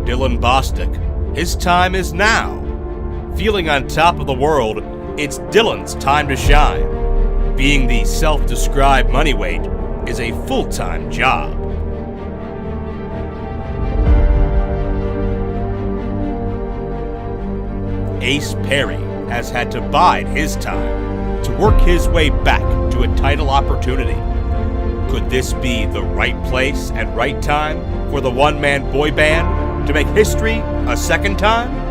Dylan Bostic. His time is now. Feeling on top of the world, it's Dylan's time to shine. Being the self-described moneyweight is a full-time job. Ace Perry has had to bide his time to work his way back to a title opportunity. Could this be the right place and right time for the one-man boy band to make history a second time?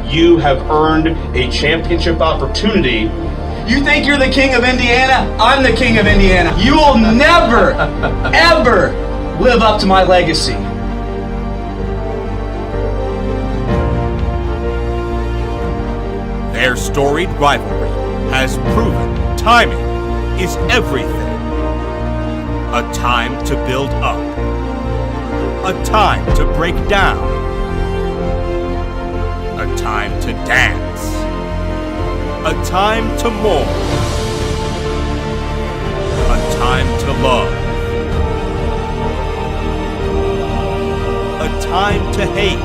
You have earned a championship opportunity. You think you're the king of Indiana? I'm the king of Indiana. You will never, ever live up to my legacy. Their storied rivalry has proven timing is everything. A time to build up. A time to break down. A time to dance. A time to mourn. A time to love. A time to hate.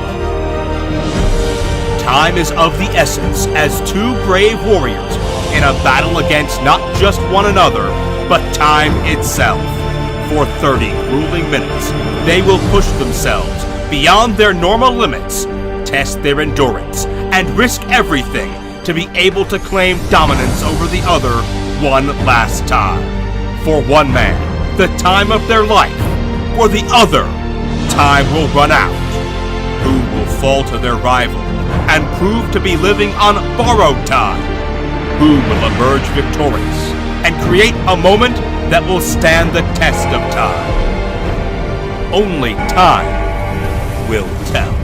Time is of the essence as two brave warriors in a battle against not just one another, but time itself. For 30 grueling minutes, they will push themselves beyond their normal limits, test their endurance, and risk everything to be able to claim dominance over the other one last time. For one man, the time of their life. For the other, time will run out. Who will fall to their rival and prove to be living on borrowed time? Who will emerge victorious and create a moment that will stand the test of time? Only time will tell.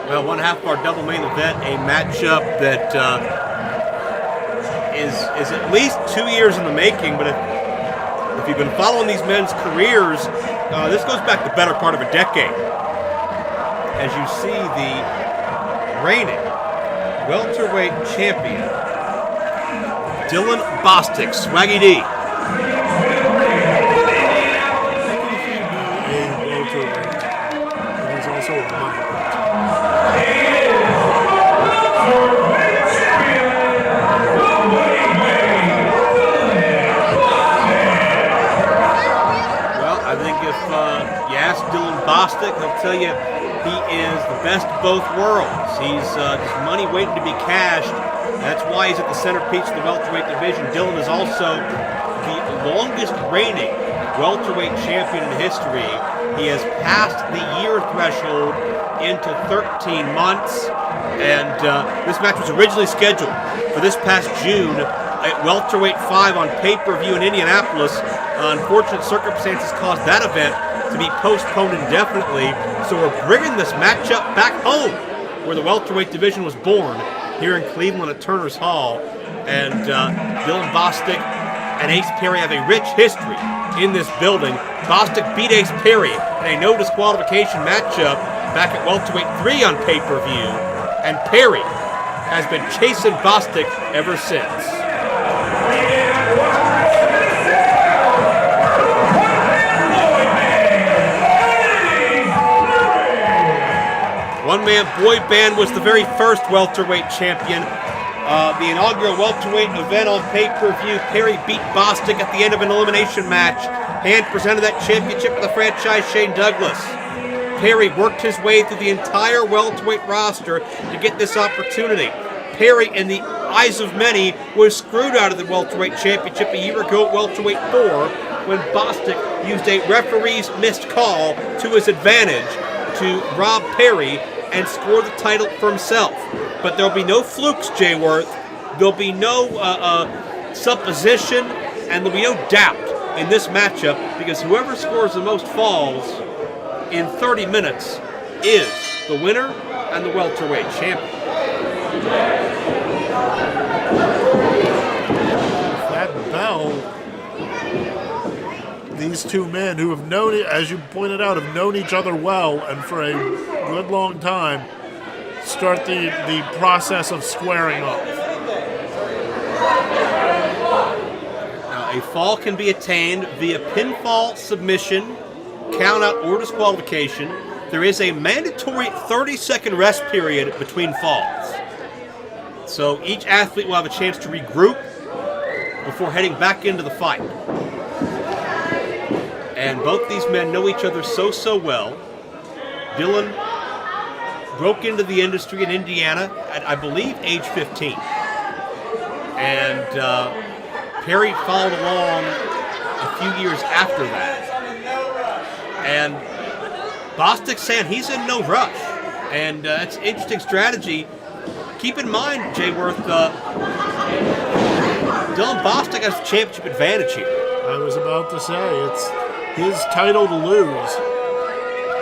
Well, one half of our double main event, a matchup that is at least 2 years in the making, but if you've been following these men's careers, this goes back the better part of a decade. As you see the reigning welterweight champion, Dylan Bostic, Swaggy D. He's also a middleweight. Well, I think if you ask Dylan Bostic, he'll tell you he is the best of both worlds. He's just money waiting to be cashed. That's why he's at the centerpiece of the welterweight division. Dylan is also the longest reigning welterweight champion in history. He has passed the year threshold into 13 months, and this match was originally scheduled for this past June at welterweight 5 on pay-per-view in Indianapolis. Unfortunate circumstances caused that event to be postponed indefinitely, so we're bringing this matchup back home, where the welterweight division was born, here in Cleveland at Turner's Hall. And Dylan Bostic and Ace Perry have a rich history in this building. Bostic beat Ace Perry in a no disqualification matchup back at welterweight 3 on pay-per-view, and Perry has been chasing Bostic ever since. One-man boy band was the very first welterweight champion. The inaugural welterweight event on pay-per-view, Perry beat Bostic at the end of an elimination match. Hand presented that championship to the franchise Shane Douglas. Perry worked his way through the entire welterweight roster to get this opportunity. Perry, in the eyes of many, was screwed out of the welterweight championship a year ago at welterweight 4 when Bostic used a referee's missed call to his advantage to rob Perry and score the title for himself. But there'll be no flukes, Jay Worth. There'll be no supposition, and there'll be no doubt in this matchup because whoever scores the most falls in 30 minutes is the winner and the welterweight champion. That bell, these two men who have known it, as you pointed out, have known each other well and for a good long time, start the process of squaring off. Now, a fall can be attained via pinfall, submission, countout, or disqualification. There is a mandatory 30-second rest period between falls. So each athlete will have a chance to regroup before heading back into the fight. And both these men know each other so well. Dylan broke into the industry in Indiana at, I believe, age 15. And Perry followed along a few years after that. And Bostic's saying he's in no rush. And it's an interesting strategy. Keep in mind, Jay Worth, Dylan Bostic has the championship advantage here. I was about to say, it's his title to lose.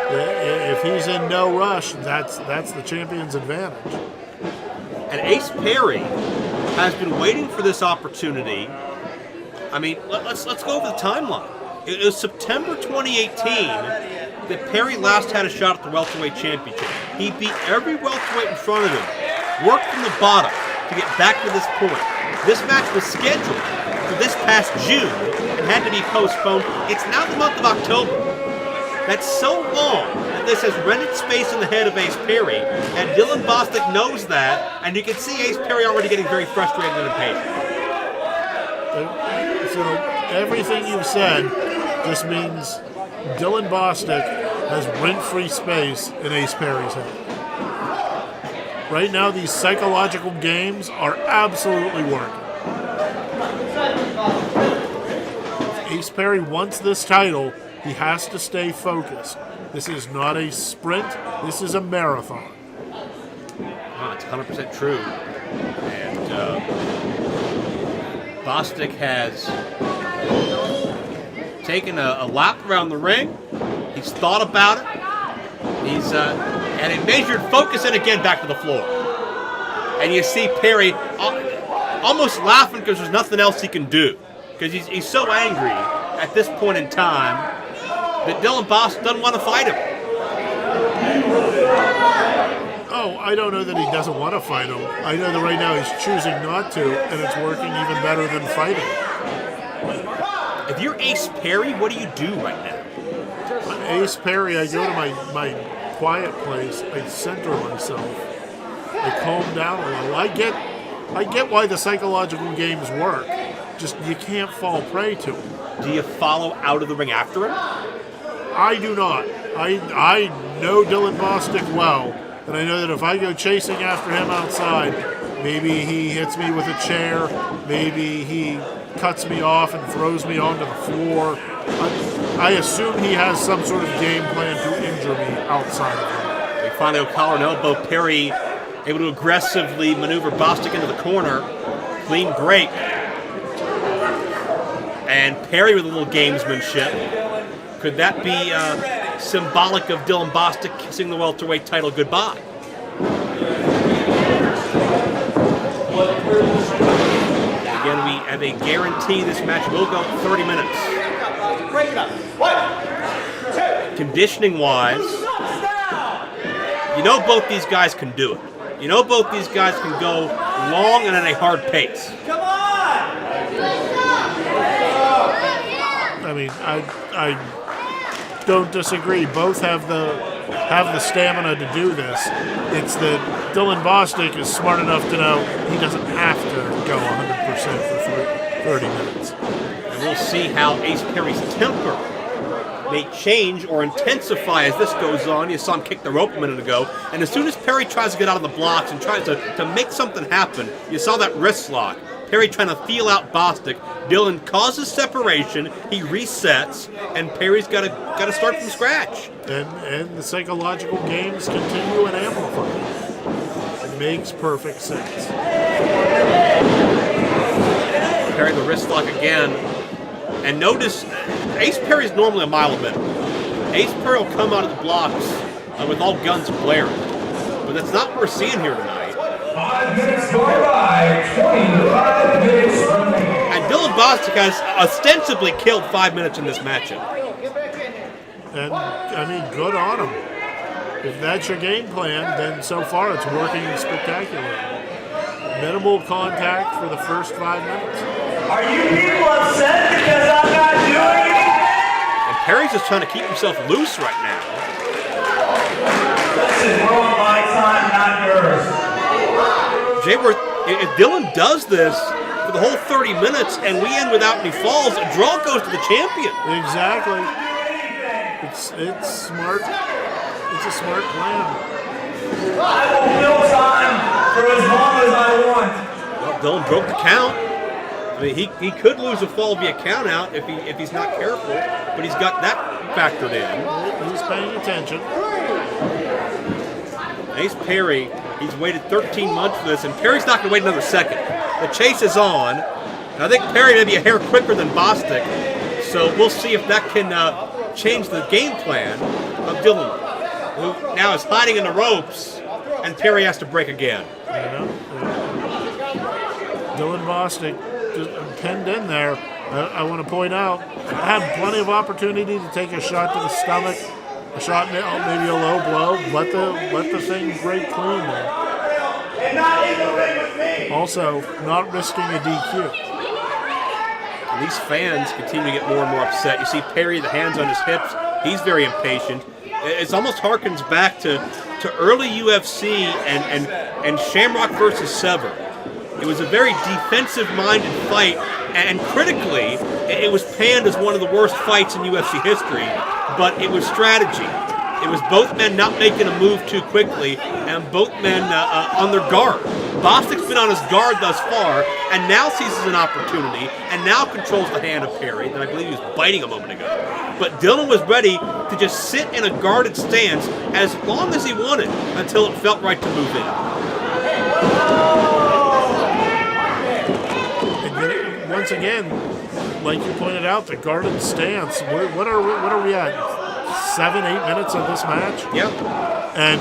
If he's in no rush, that's the champion's advantage. And Ace Perry has been waiting for this opportunity. I mean, let's go over the timeline. It was September 2018 that Perry last had a shot at the welterweight championship. He beat every welterweight in front of him, worked from the bottom to get back to this point. This match was scheduled for this past June and had to be postponed. It's now the month of October. That's so long that this has rented space in the head of Ace Perry, and Dylan Bostic knows that, and you can see Ace Perry already getting very frustrated and impatient. So everything you've said just means Dylan Bostic has rent-free space in Ace Perry's head. Right now, these psychological games are absolutely working. If Ace Perry wants this title, he has to stay focused. This is not a sprint, this is a marathon. Oh, it's 100% true. And Bostic has taken a lap around the ring. He's thought about it. He's at a measured focus, and again back to the floor. And you see Perry almost laughing because there's nothing else he can do. Because he's so angry at this point in time that Dylan Bostic doesn't want to fight him. Oh, I don't know that he doesn't want to fight him. I know that right now he's choosing not to, and it's working even better than fighting. If you're Ace Perry, what do you do right now? I'm Ace Perry, I go to my quiet place, I center myself, I calm down a little. I get why the psychological games work. Just you can't fall prey to them. Do you follow out of the ring after him? I do not. I know Dylan Bostic well, and I know that if I go chasing after him outside, maybe he hits me with a chair, maybe he cuts me off and throws me onto the floor. I assume he has some sort of game plan to injure me outside of him. They finally go collar and elbow. Perry able to aggressively maneuver Bostic into the corner. Clean break. And Perry with a little gamesmanship. Could that be symbolic of Dylan Bostic kissing the welterweight title goodbye? Again, we have a guarantee this match will go 30 minutes. Break it up. 1, 2. Conditioning-wise, you know both these guys can do it. You know both these guys can go long and at a hard pace. Come on! I mean, I don't disagree. Both have the stamina to do this. It's that Dylan Bostic is smart enough to know he doesn't have to go 100% for 30 minutes. And we'll see how Ace Perry's temper may change or intensify as this goes on. You saw him kick the rope a minute ago, and as soon as Perry tries to get out of the blocks and tries to make something happen, you saw that wrist lock. Perry trying to feel out Bostic. Dylan causes separation, he resets, and Perry's got to start from scratch. And the psychological games continue and amplify. It makes perfect sense. Perry the wrist lock again. And notice, Ace Perry's normally a mile a minute. Ace Perry will come out of the blocks with all guns blaring. But that's not what we're seeing here tonight. 5 minutes going by, 25 minutes remaining. And Dylan Bostic has ostensibly killed 5 minutes in this matchup. And, I mean, good on him. If that's your game plan, then so far it's working spectacularly. Minimal contact for the first 5 minutes. Are you people upset because I'm not doing anything? And Perry's just trying to keep himself loose right now. Listen, we're on my time, not yours. Jayworth, if Dylan does this for the whole 30 minutes and we end without any falls, a draw goes to the champion. Exactly. It's smart. It's a smart plan. I will fill time for as long as I want. Well, Dylan broke the count. I mean, he could lose a fall via count out if he's not careful, but he's got that factored in. He's paying attention. Ace Perry, he's waited 13 months for this, and Perry's not going to wait another second. The chase is on. And I think Perry may be a hair quicker than Bostic, so we'll see if that can change the game plan of Dylan, who now is hiding in the ropes, and Perry has to break again. Dylan Bostic just pinned in there. I want to point out, had plenty of opportunity to take a shot to the stomach, a shot, maybe a low blow. Let the thing break clean there. And not in the ring with me. Also, not risking a DQ. And these fans continue to get more and more upset. You see Perry, the hands on his hips. He's very impatient. It almost harkens back to early UFC and Shamrock versus Sever. It was a very defensive-minded fight, and critically, it was panned as one of the worst fights in UFC history, but it was strategy. It was both men not making a move too quickly, and both men on their guard. Bostic's been on his guard thus far, and now seizes an opportunity, and now controls the hand of Perry, that I believe he was biting a moment ago. But Dylan was ready to just sit in a guarded stance as long as he wanted, until it felt right to move in. Once again, like you pointed out, the guarded stance. What are we at? 7-8 minutes of this match? Yep. And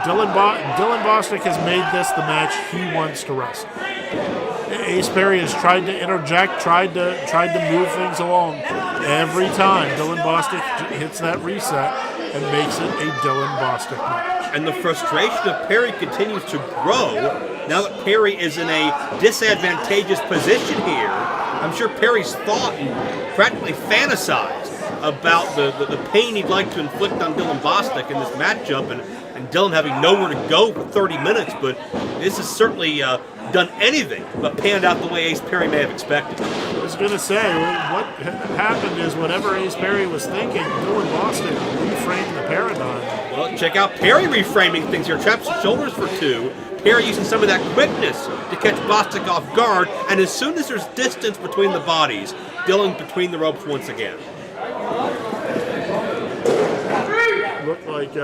Dylan Bostic has made this the match he wants to wrestle. Ace Perry has tried to interject, tried to move things along. Every time Dylan Bostic hits that reset and makes it a Dylan Bostic match. And the frustration of Perry continues to grow now that Perry is in a disadvantageous position here. I'm sure Perry's thought and practically fantasized about the pain he'd like to inflict on Dylan Bostic in this matchup, and Dylan having nowhere to go for 30 minutes, but this has certainly done anything but panned out the way Ace Perry may have expected. I was going to say, what happened is whatever Ace Perry was thinking, Dylan Bostic reframed the paradigm. Well, check out Perry reframing things here. Traps and shoulders for two. Perry using some of that quickness to catch Bostic off guard, and as soon as there's distance between the bodies, Dylan between the ropes once again. Looked like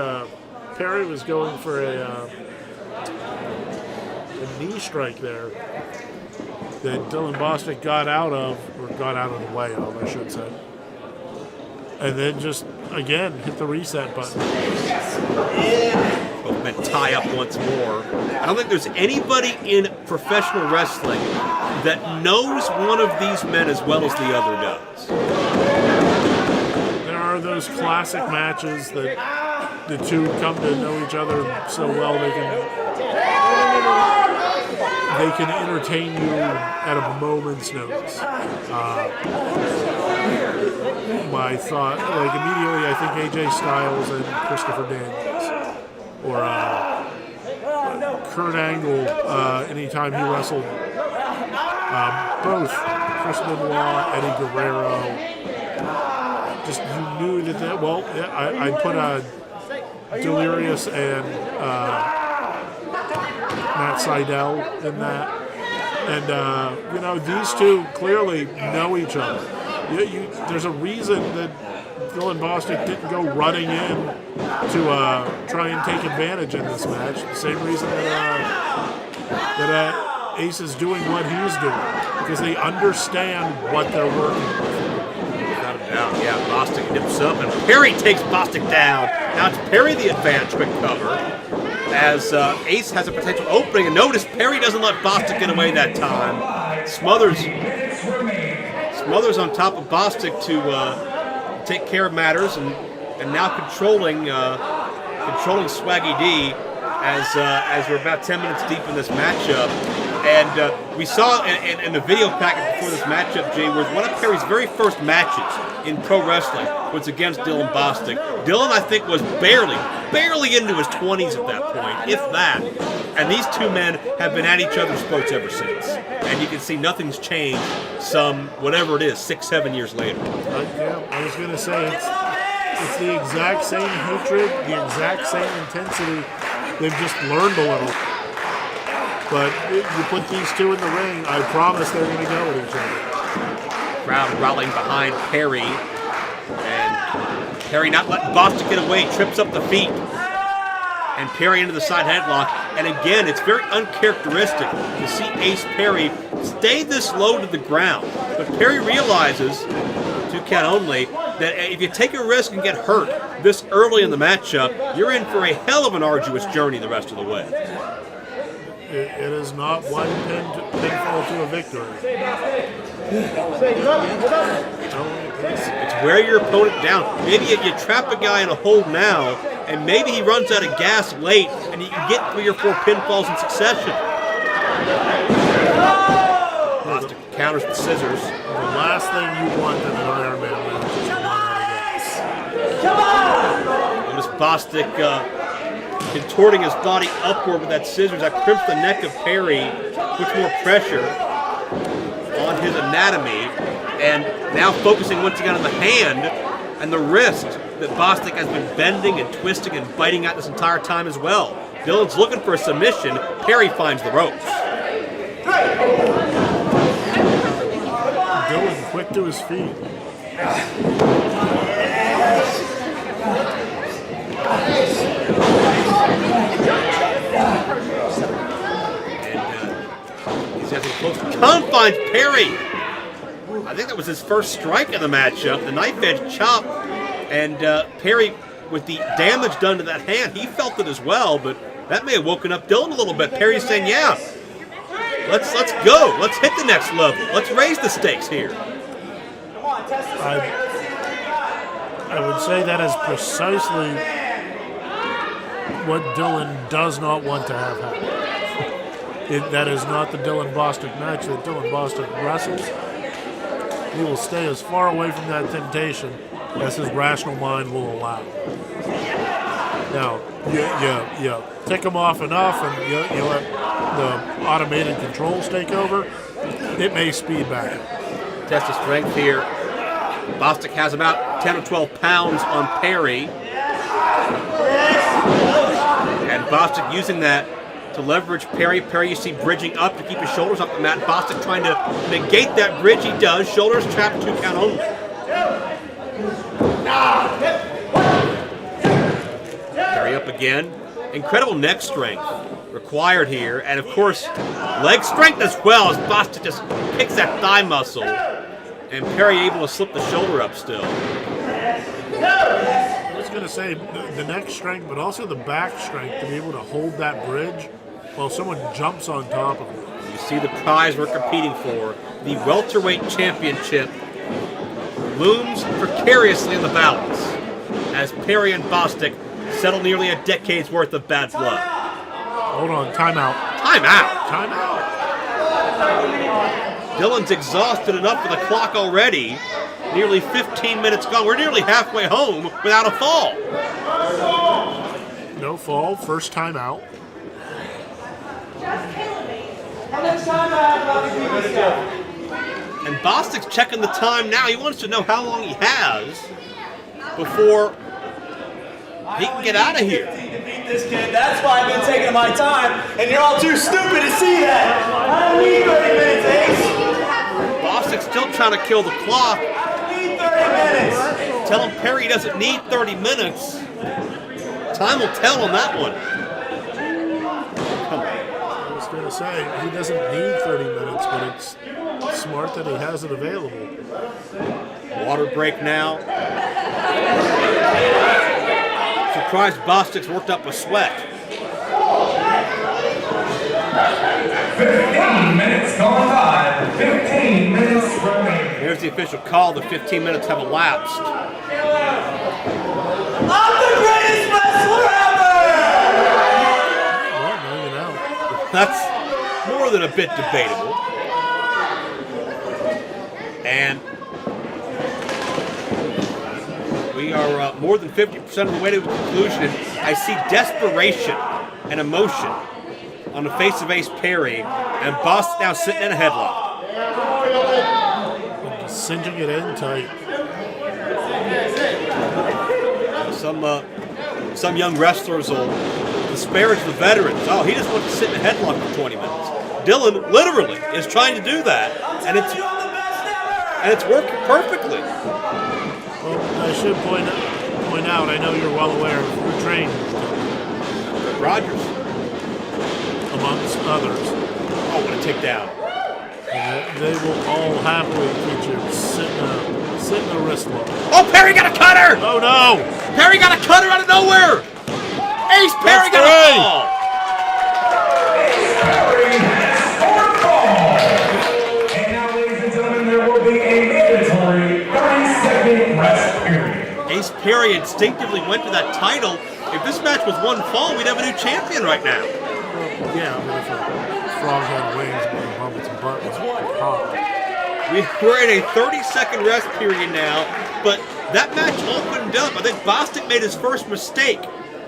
Perry was going for a knee strike there that Dylan Bostic got out of the way of, I should say. And then just, again, hit the reset button. Both men tie up once more. I don't think there's anybody in professional wrestling that knows one of these men as well as the other does. There are those classic matches that the two come to know each other so well they can entertain you at a moment's notice. My thought, like immediately, I think AJ Styles and Christopher Daniels, or Kurt Angle, anytime he wrestled, both Chris Benoit, Eddie Guerrero. Just you knew that. Well, I put Delirious and Matt Sydal in that, and these two clearly know each other. There's a reason that Dylan Bostic didn't go running in to try and take advantage in this match. The same reason that Ace is doing what he's doing because they understand what they're working with. Without a doubt, yeah. Bostic nips up, and Perry takes Bostic down. Now it's Perry the advanced quick cover, as Ace has a potential opening. And notice Perry doesn't let Bostic get away that time. Smothers on top of Bostic to take care of matters, and now controlling Swaggy D as we're about 10 minutes deep in this matchup. And we saw in the video packet before this matchup, Jay, was one of Perry's very first matches in pro wrestling was against Dylan Bostic. Dylan, I think, was barely into his 20s at that point, if that. And these two men have been at each other's throats ever since. And you can see nothing's changed some, whatever it is, 6-7 years later. Yeah, I was going to say, it's the exact same hatred, the exact same intensity. They've just learned a little. But you put these two in the ring, I promise they're going to go with each other. Crowd rallying behind Perry. And Perry not letting Bostic get away, trips up the feet. And Perry into the side headlock. And again, it's very uncharacteristic to see Ace Perry stay this low to the ground. But Perry realizes, 2 count only, that if you take a risk and get hurt this early in the matchup, you're in for a hell of an arduous journey the rest of the way. It is not one pinfall to a victory. It's wear your opponent down. Maybe you trap a guy in a hold now, and maybe he runs out of gas late, and you can get 3 or 4 pinfalls in succession. Bostic counters the scissors. The last thing you want in an Iron Man match is to run out of gas. Notice Bostic contorting his body upward with that scissors. That crimps the neck of Perry, puts more pressure on his anatomy, and now focusing once again on the hand and the wrist that Bostic has been bending and twisting and biting at this entire time as well. Dylan's looking for a submission. Perry finds the ropes. Dylan quick to his feet. He's getting close. Confines Perry. I think that was his first strike of the matchup. The knife edge chop, and Perry, with the damage done to that hand, he felt it as well. But that may have woken up Dylan a little bit. Perry's saying, "Yeah, let's go. Let's hit the next level. Let's raise the stakes here." I would say that is precisely what Dylan does not want to have happen. That is not the Dylan Bostic match that Dylan Bostic wrestles. He will stay as far away from that temptation as his rational mind will allow. Now, you tick him off enough and you let the automated controls take over, it may speed back. Test of strength here. Bostic has about 10 or 12 pounds on Perry. And Bostic using that to leverage Perry. Perry, you see, bridging up to keep his shoulders off the mat. Bostic trying to negate that bridge. He does. Shoulders trapped, 2 count only. Perry up again. Incredible neck strength required here. And, of course, leg strength as well as Bostic just kicks that thigh muscle. And Perry able to slip the shoulder up still. I was going to say the neck strength, but also the back strength to be able to hold that bridge while someone jumps on top of it. You see the prize we're competing for, the Welterweight Championship, looms precariously in the balance as Perry and Bostic settle nearly a decade's worth of bad blood. Hold on, timeout. Timeout! Timeout. Dylan's exhausted enough for the clock already. Nearly 15 minutes gone. We're nearly halfway home without a fall. No fall, first timeout. And Bostic's checking the time now. He wants to know how long he has before he can get out of here. This kid, that's why I've been taking my time, and you're all too stupid to see that. I don't need 30 minutes, Ace. Bostic's still trying to kill the clock. I don't need 30 minutes. Tell him Perry doesn't need 30 minutes. Time will tell on that one. Come on. I was going to to say, he doesn't need 30 minutes, but it's smart that he has it available. Water break now. Surprised Bostic's worked up a sweat. 15 minutes gone by. 15 minutes remaining. Here's the official call. The 15 minutes have elapsed. I'm the greatest wrestler ever! Well, now you know. That's more than a bit debatable. And we are more than 50% of the way to the conclusion. I see desperation and emotion on the face of Ace Perry, and Bostic now sitting in a headlock. Just cinching it in tight. Some young wrestlers will disparage the veterans. Oh, he just wants to sit in a headlock for 20 minutes. Dylan literally is trying to do that, and it's working perfectly. Well, I should point out, I know you're well aware of who trained Rogers, amongst others. oh, what a takedown. And they will all happily teach you sit in a wrist lock. Oh, Perry got a cutter! Oh no! Perry got a cutter out of nowhere! Ace Perry That's got a three. fall! Perry has scored ball. And now, ladies and gentlemen, there will be a mandatory 30-second rest period. Ace Perry instinctively went to that title. If this match was one fall, we'd have a new champion right now. Well, yeah, I mean, if a frog had wings and bubbles and buttons, pop. We're in a 30-second rest period now, but that match opened up. I think Bostic made his first mistake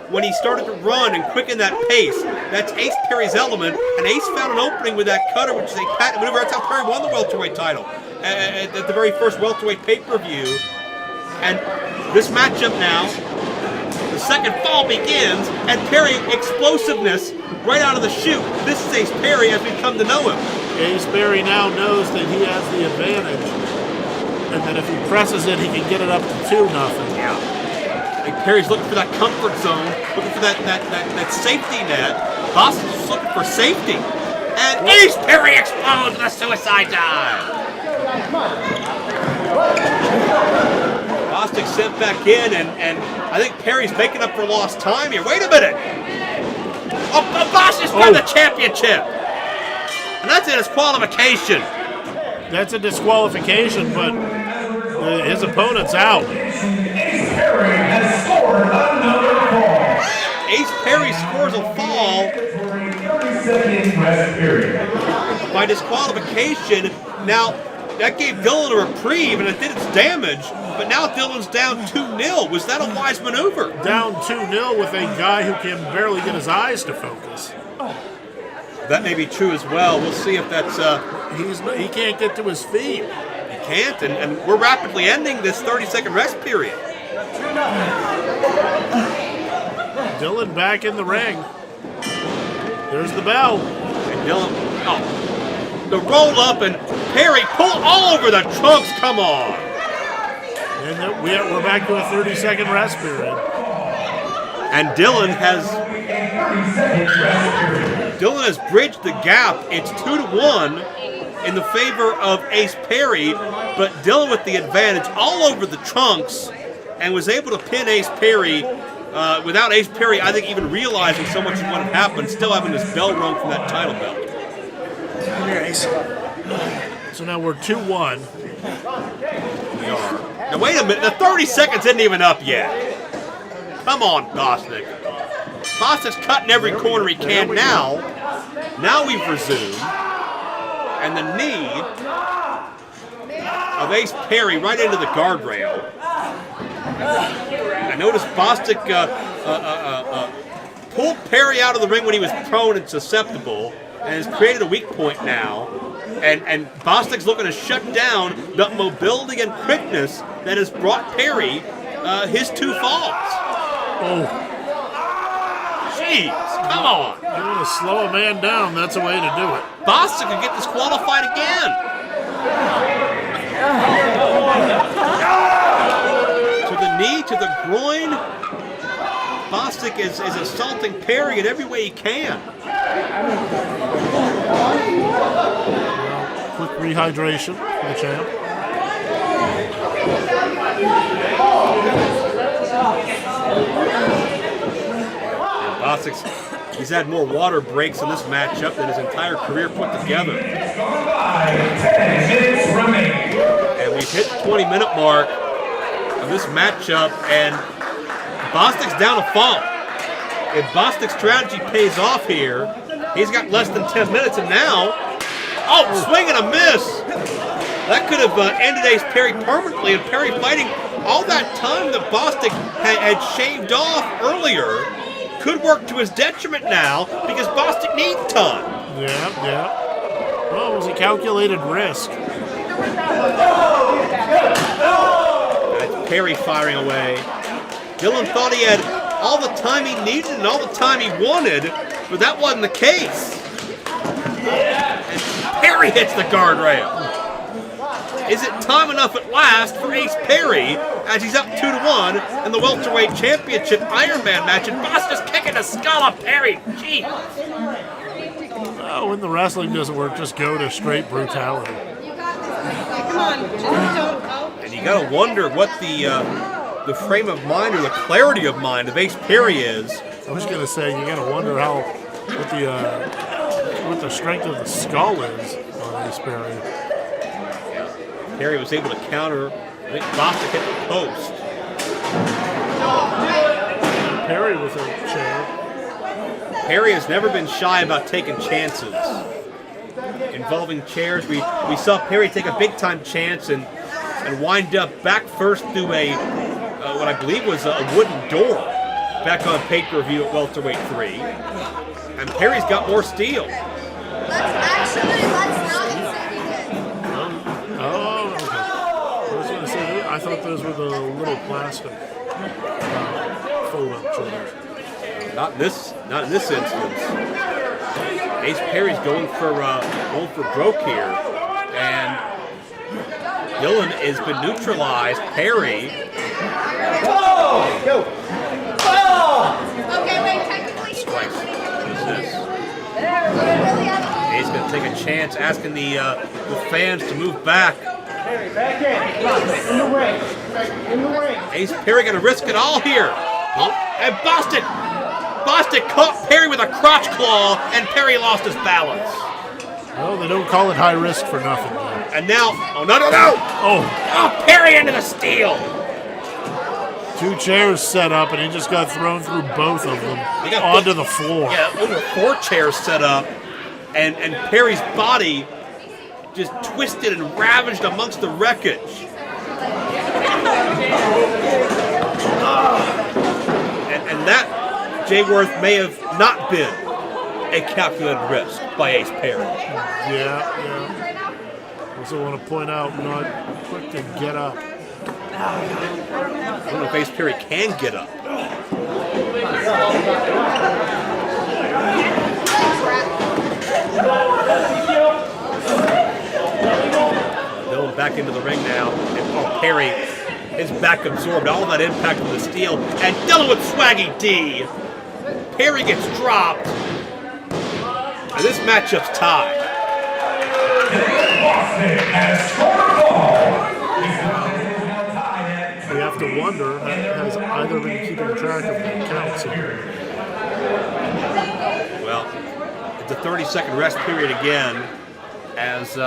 when he started to run and quicken that pace. That's Ace Perry's element, and Ace found an opening with that cutter, which is a patent maneuver. That's how Perry won the welterweight title at the very first welterweight pay-per-view. And this matchup now, the second fall begins, and Perry explosiveness right out of the chute. This is Ace Perry as we've come to know him. Ace Perry now knows that he has the advantage, and that if he presses it, he can get it up to 2-0. Yeah. I think Perry's looking for that comfort zone, looking for that safety net. Bostic's looking for safety. And Ace Perry explodes with a suicide dive. Bostic sent back in, and I think Perry's making up for lost time here. Wait a minute. Oh, Bostic's won the championship. And that's a disqualification. That's a disqualification, but his opponent's out. Ace Perry has scored another ball. Ace Perry scores a fall 30-second rest period. by disqualification. Now, that gave Dylan a reprieve, and it did its damage, but now Dylan's down 2-0. Was that a wise maneuver? Down 2-0 with a guy who can barely get his eyes to focus. That may be true as well. We'll see if that's... He can't get to his feet. He can't, and we're rapidly ending this 30-second rest period. Dylan back in the ring. There's the bell. And Dylan... Oh. The roll up, and Perry pull all over the trunks. Come on. And we're back to a 30-second rest period. And Dylan has bridged the gap. It's 2-1 in the favor of Ace Perry, but Dylan with the advantage all over the trunks and was able to pin Ace Perry without Ace Perry, I think, even realizing so much of what had happened, still having this bell rung from that title belt. Come here, Ace. So now we're 2-1. We are. Now wait a minute, the 30 seconds isn't even up yet. Come on, Bostic. Bostic's cutting every corner he can now. Now we've resumed. And the knee of Ace Perry right into the guardrail. I noticed Bostic pulled Perry out of the ring when he was prone and susceptible, and has created a weak point now. And Bostic's looking to shut down the mobility and quickness that has brought Perry his 2 falls. Oh, Jeez, come on. you want to slow a man down, that's a way to do it. Bostic could get disqualified again. To the knee, to the groin. Bostic is assaulting Perry in every way he can. Quick rehydration for the champ. Bostic's, he's had more water breaks in this matchup than his entire career put together. 10 minutes remaining. And we've hit the 20-minute mark of this matchup, and Bostic's down a fault. If Bostic's strategy pays off here, he's got less than 10 minutes, and now, swing and a miss. That could have ended Ace Perry permanently, and Perry fighting all that time that Bostic had shaved off earlier could work to his detriment now because Bostic needs time. Yeah. Well, it was a calculated risk. That's Perry firing away. Dylan thought he had all the time he needed and all the time he wanted, but that wasn't the case. And Perry hits the guardrail. Is it time enough at last for Ace Perry as he's up 2-1 in the Welterweight Championship Ironman match, and Bostic's kicking the skull of Perry? Gee. When the wrestling doesn't work, just go to straight brutality. And you gotta wonder what the frame of mind or the clarity of mind of Ace Perry is. I was gonna say, you gotta wonder what the strength of the skull is on Ace Perry. Perry was able to counter. I think Bostic hit the post. Perry with a chair. Perry has never been shy about taking chances involving chairs. We saw Perry take a big time chance and wind up back first through a what I believe was a wooden door back on pay-per-view at Welterweight 3. And Perry's got more steel. Let's not say we did. Oh, okay. I was gonna say, I thought those were the little plastic fold-up chairs. Not in this instance. Ace Perry's going for broke here, and Dylan has been neutralized. Perry. Okay, wait, technically. Strikes. He's going to take a chance, asking the fans to move back. Ace Perry going to risk it all here. And Bostic caught Perry with a crotch claw, and Perry lost his balance. Well, they don't call it high risk for nothing. And now, no! Oh, Perry into the steel. 2 chairs set up, and he just got thrown through both of them onto the floor. Yeah, over 4 chairs set up, and Perry's body just twisted and ravaged amongst the wreckage. And that, Jay Worth, may have not been a calculated risk by Ace Perry. Yeah. Also want to point out, not quick to get up. I don't know if Ace Perry can get up. Dylan back into the ring now, and Perry, his back absorbed all that impact from the steel, and Dylan with swaggy D. Perry gets dropped, and this matchup's tied. We have to wonder, has either been keeping track of the counts here? Well, it's a 30-second rest period again, as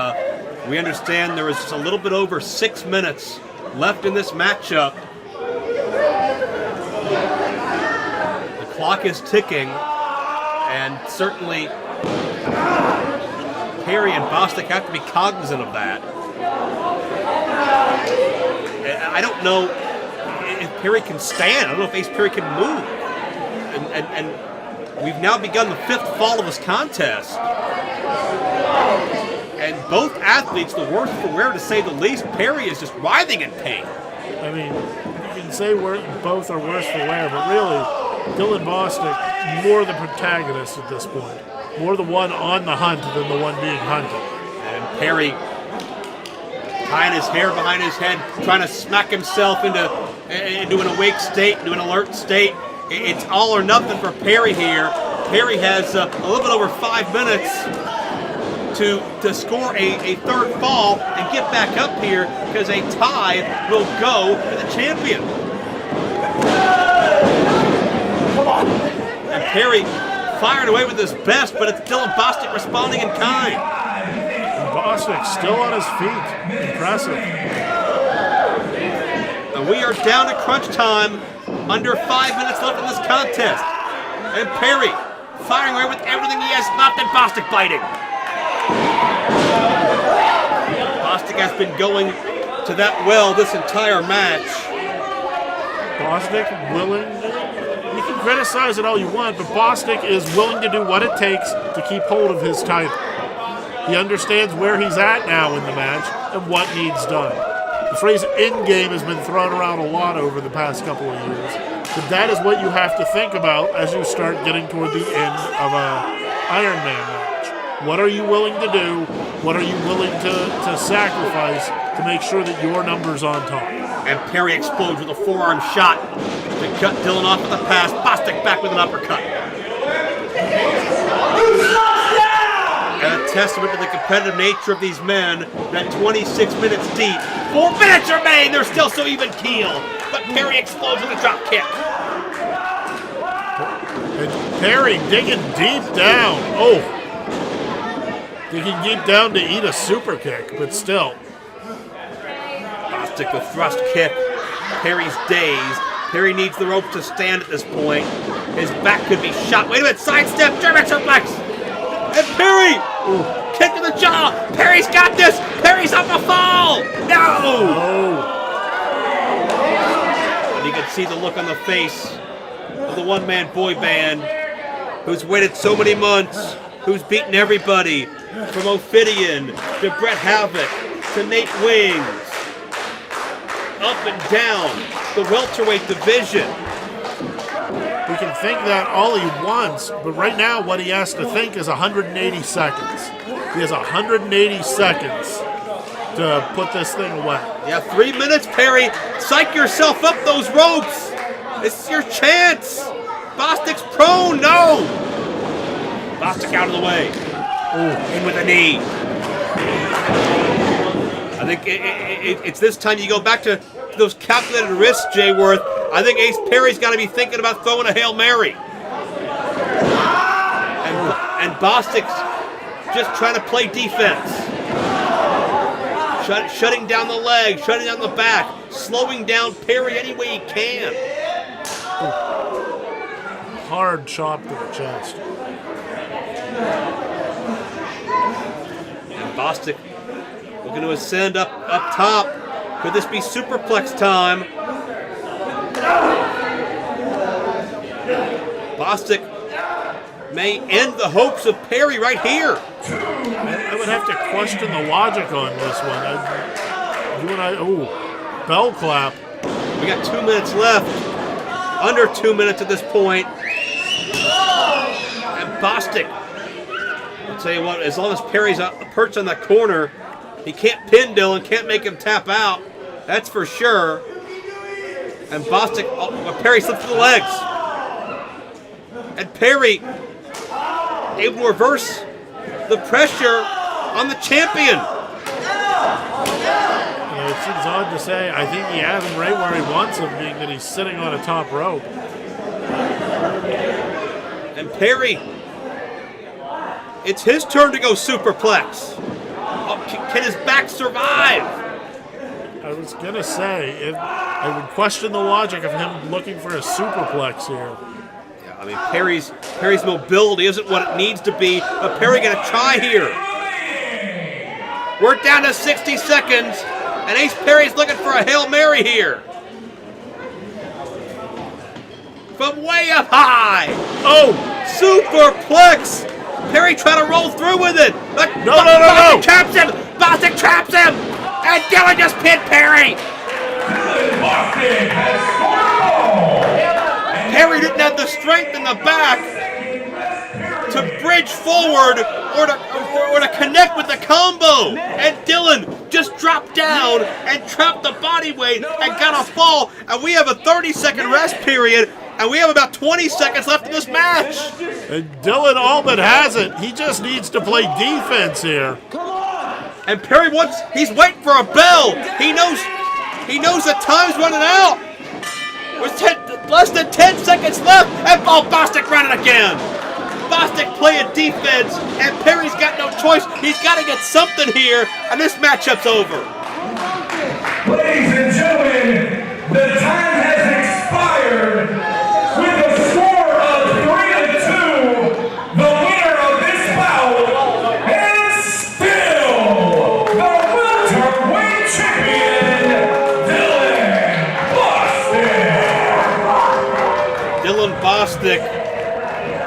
we understand there is just a little bit over 6 minutes left in this matchup. The clock is ticking, and certainly Perry and Bostic have to be cognizant of that. I don't know if Perry can stand. I don't know if Ace Perry can move. And we've now begun the 5th fall of this contest. And both athletes, the worse for wear to say the least, Perry is just writhing in pain. I mean, you can say both are worse for wear, but really, Dylan Bostic, more the protagonist at this point. More the one on the hunt than the one being hunted. And Perry tying his hair behind his head, trying to smack himself into an awake state, into an alert state. It's all or nothing for Perry here. Perry has a little bit over 5 minutes. to score a third fall and get back up here, because a tie will go to the champion. And Perry firing away with his best, but it's Dylan Bostic responding in kind. Bostic still on his feet. Impressive. And we are down to crunch time. Under 5 minutes left in this contest. And Perry firing away with everything he has left, and Bostic biting. Bostic has been going to that well this entire match. Bostic willing. You can criticize it all you want, but Bostic is willing to do what it takes to keep hold of his title. He understands where he's at now in the match and what needs done. The phrase "in-game" has been thrown around a lot over the past couple of years, but that is what you have to think about as you start getting toward the end of a Iron Man match. What are you willing to do? What are you willing to sacrifice to make sure that your number's on top? And Perry explodes with a forearm shot to cut Dylan off at the pass. Bostic back with an uppercut. And a testament to the competitive nature of these men, that 26 minutes deep. 4 minutes remain, they're still so even keel. But Perry explodes with a drop kick. And Perry digging deep down. Oh, digging deep down to eat a super kick, but still. Bostic the thrust kick. Perry's dazed. Perry needs the rope to stand at this point. His back could be shot. Wait a minute, sidestep, German suplex. And Perry! Ooh. Kick to the jaw! Perry's got this! Perry's on the fall! No! Oh. And you can see the look on the face of the one-man boy band who's waited so many months, who's beaten everybody, from Ophidian to Bret Havoc to Nate Wings, up and down the welterweight division. He can think that all he wants, but right now what he has to think is 180 seconds. He has 180 seconds to put this thing away. Yeah, 3 minutes, Perry. Psych yourself up those ropes. It's your chance. Bostic's prone. No. Bostic out of the way. Ooh, in with a knee. I think it's this time you go back to those calculated risks, Jay Worth. I think Ace Perry's got to be thinking about throwing a Hail Mary. And Bostic's just trying to play defense. Shutting down the leg, shutting down the back, slowing down Perry any way he can. Hard chop to the chest. And Bostic looking to ascend up top. Could this be superplex time? Bostic may end the hopes of Perry right here. I would have to question the logic on this one. Bell clap. We got 2 minutes left. Under 2 minutes at this point. And Bostic, I'll tell you what, as long as Perry's perched on that corner, he can't pin Dylan, can't make him tap out. That's for sure. And Bostic, Perry slips to the legs. And Perry able to reverse the pressure on the champion. It seems odd to say. I think he has him right where he wants him, being that he's sitting on a top rope. And Perry, it's his turn to go superplex. Can his back survive? I was going to say, I would question the logic of him looking for a superplex here. Yeah, I mean, Perry's mobility isn't what it needs to be, but Perry going to try here. We're down to 60 seconds, and Ace Perry's looking for a Hail Mary here. From way up high. Oh, superplex. Perry trying to roll through with it. But No. Bostic traps him. Bostic traps him. And Dylan just pinned Perry. Perry didn't have the strength in the back to bridge forward or to connect with the combo. And Dylan just dropped down and trapped the body weight and got a fall. And we have a 30-second rest period. And we have about 20 seconds left in this match. And Dylan Allman has it. He just needs to play defense here. And Perry he's waiting for a bell. He knows that time's running out. There's less than 10 seconds left, and Bostic running again. Bostic playing defense, and Perry's got no choice. He's got to get something here, and this matchup's over. Ladies and gentlemen, the time has expired with a score of 3-2. The winner of this bout is still the welterweight champion, Dylan Bostic. Dylan Bostic,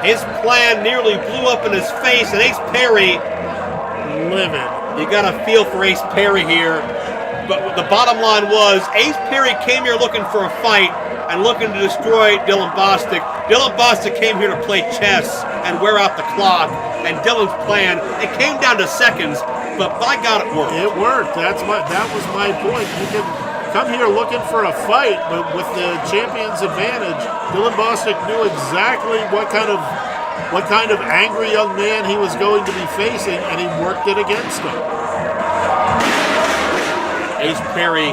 his plan nearly blew up in his face, and Ace Perry, Livid. you got to feel for Ace Perry here. But the bottom line was, Ace Perry came here looking for a fight and looking to destroy Dylan Bostic. Dylan Bostic came here to play chess and wear out the clock. And Dylan's plan, it came down to seconds, but by God, it worked. It worked. That was my point. You can come here looking for a fight, but with the champion's advantage, Dylan Bostic knew exactly what kind of angry young man he was going to be facing, and he worked it against him. Ace Perry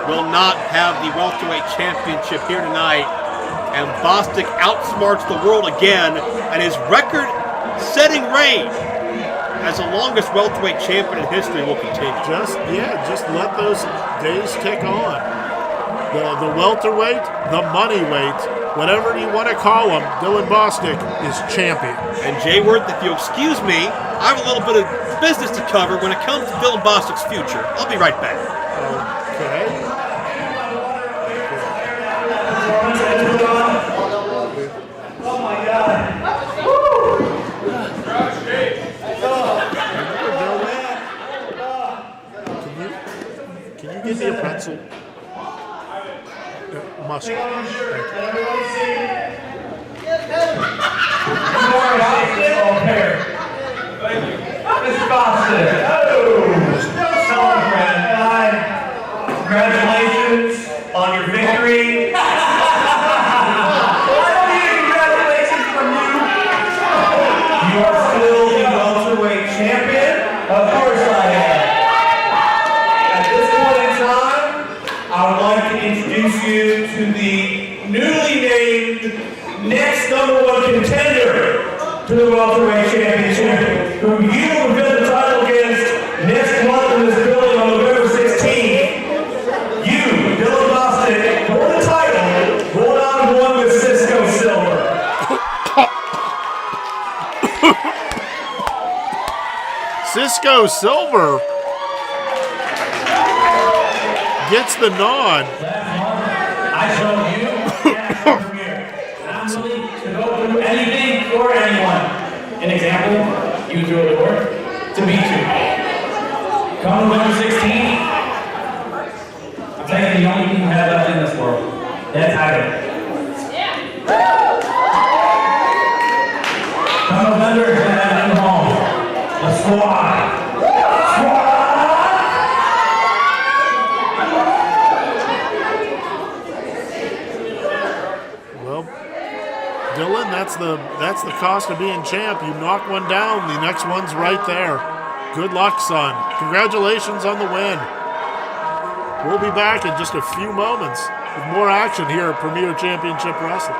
will not have the welterweight championship here tonight, and Bostic outsmarts the world again, and his record-setting reign as the longest welterweight champion in history will continue. Just let those days tick on. The welterweight, the money weight, whatever you want to call him, Dylan Bostic is champion. And Jay Worth, if you excuse me, I have a little bit of business to cover when it comes to Dylan Bostic's future. I'll be right back. Okay. Oh my God. Can you give me a pretzel? Mustard. Thank you. Mr. Bostic. Congratulations on your victory. I don't need congratulations from you. You are still the welterweight champion. Of course I am. At this point in time, I would like to introduce you to the newly named next #1 contender to the welterweight championship, who you will defend the title against next month in this building on November 16th. You, Dylan Bostic, for the title, roll down to one with Cisco Silver. Cisco Silver gets the nod. I showed you and Premier. And I'm willing to go through anything for anyone. An example, you through a door to beat you. Come November 16th, I'm taking the only thing you have left in this world. That title. Come November, you're gonna have a new home. The squad. Well, Dylan, that's the cost of being champ. You knock one down, the next one's right there. Good luck, son. Congratulations on the win. We'll be back in just a few moments with more action here at Premier Championship Wrestling.